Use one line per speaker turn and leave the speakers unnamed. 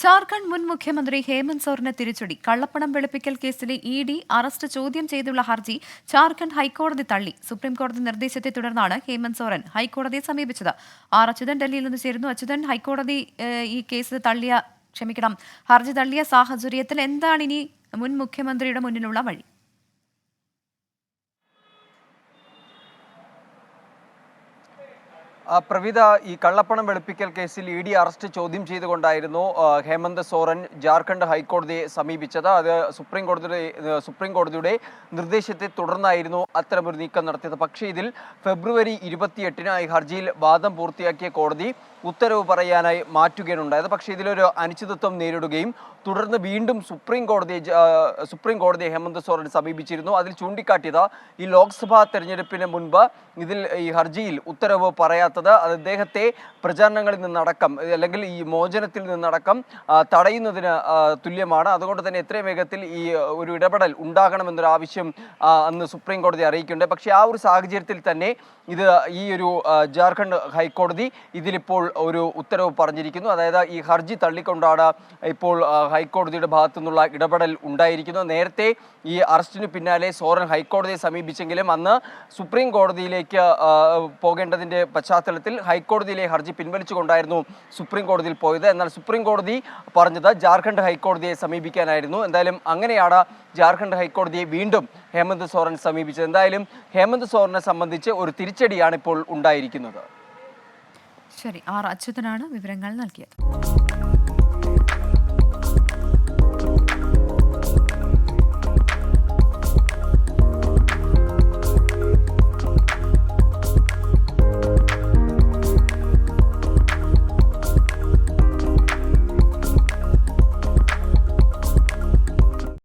ജാർഖണ്ഡ് മുൻ മുഖ്യമന്ത്രി ഹേമന്ത് സോറന് തിരിച്ചടി. കള്ളപ്പണം വെളുപ്പിക്കൽ കേസിലെ ഇഡി അറസ്റ്റ് ചോദ്യം ചെയ്തുള്ള ഹർജി ജാർഖണ്ഡ് ഹൈക്കോടതി തള്ളി. സുപ്രീംകോടതി നിർദ്ദേശത്തെ തുടർന്നാണ് ഹേമന്ത് സോറൻ ഹൈക്കോടതിയെ സമീപിച്ചത്. അച്യുതൻ ഡൽഹിയിൽ നിന്ന് ചേരുന്നു. അച്യുതൻ, ഹൈക്കോടതി ഈ കേസ് ഹർജി തള്ളിയ സാഹചര്യത്തിൽ എന്താണ് ഇനി മുൻ മുഖ്യമന്ത്രിയുടെ മുന്നിലുള്ള വഴി?
പ്രവിത, ഈ കള്ളപ്പണം വെളുപ്പിക്കൽ കേസിൽ ഇഡി അറസ്റ്റ് ചോദ്യം ചെയ്തുകൊണ്ടായിരുന്നു ഹേമന്ത് സോറൻ ജാർഖണ്ഡ് ഹൈക്കോടതിയെ സമീപിച്ചത്. അത് സുപ്രീം കോടതിയുടെ നിർദ്ദേശത്തെ തുടർന്നായിരുന്നു അത്തരമൊരു നീക്കം നടത്തിയത്. പക്ഷേ ഇതിൽ ഫെബ്രുവരി 28-ന് ഈ ഹർജിയിൽ വാദം പൂർത്തിയാക്കിയ കോടതി ഉത്തരവ് പറയാനായി മാറ്റുകയാണുണ്ടായത്. പക്ഷേ ഇതിലൊരു അനിശ്ചിതത്വം നേരിടുകയും തുടർന്ന് വീണ്ടും സുപ്രീം കോടതിയെ ഹേമന്ത് സോറൻ സമീപിച്ചിരുന്നു. അതിൽ ചൂണ്ടിക്കാട്ടിയത് ഈ ലോക്സഭാ തെരഞ്ഞെടുപ്പിന് മുൻപ് ഈ ഹർജിയിൽ ഉത്തരവ് പറയാത്തത് അത് അദ്ദേഹത്തെ പ്രചാരണങ്ങളിൽ നിന്നടക്കം അല്ലെങ്കിൽ ഈ മോചനത്തിൽ നിന്നടക്കം തടയുന്നതിന് തുല്യമാണ്. അതുകൊണ്ട് തന്നെ എത്രയും വേഗത്തിൽ ഈ ഒരു ഇടപെടൽ ഉണ്ടാകണമെന്നൊരു ആവശ്യം അന്ന് സുപ്രീം കോടതി അറിയിക്കുന്നുണ്ട്. പക്ഷേ ആ ഒരു സാഹചര്യത്തിൽ തന്നെ ഈ ഒരു ജാർഖണ്ഡ് ഹൈക്കോടതി ഇതിലിപ്പോൾ ഒരു ഉത്തരവ് പറഞ്ഞിരിക്കുന്നു. അതായത് ഈ ഹർജി തള്ളിക്കൊണ്ടാണ് ഇപ്പോൾ ഹൈക്കോടതിയുടെ ഭാഗത്തു നിന്നുള്ള ഇടപെടൽ ഉണ്ടായിരിക്കുന്നത്. നേരത്തെ ഈ അറസ്റ്റിന് പിന്നാലെ സോറൻ ഹൈക്കോടതിയെ സമീപിച്ചെങ്കിലും അന്ന് സുപ്രീം കോടതിയിലേക്ക് പോകേണ്ടതിൻ്റെ പശ്ചാത്തലത്തിൽ ഹൈക്കോടതിയിലെ ഹർജി പിൻവലിച്ചുകൊണ്ടായിരുന്നു സുപ്രീം കോടതിയിൽ പോയത്. എന്നാൽ സുപ്രീം കോടതി പറഞ്ഞത് ജാർഖണ്ഡ് ഹൈക്കോടതിയെ സമീപിക്കാനായിരുന്നു. എന്തായാലും അങ്ങനെയാണ് ജാർഖണ്ഡ് ഹൈക്കോടതിയെ വീണ്ടും ഹേമന്ത് സോറൻ സമീപിച്ചത്. എന്തായാലും ഹേമന്ത് സോറനെ സംബന്ധിച്ച് ഒരു തിരിച്ചടിയാണ് ഇപ്പോൾ ഉണ്ടായിരിക്കുന്നത്.
ശരി, അച്യുതനാണ് വിവരങ്ങൾ നൽകിയത്.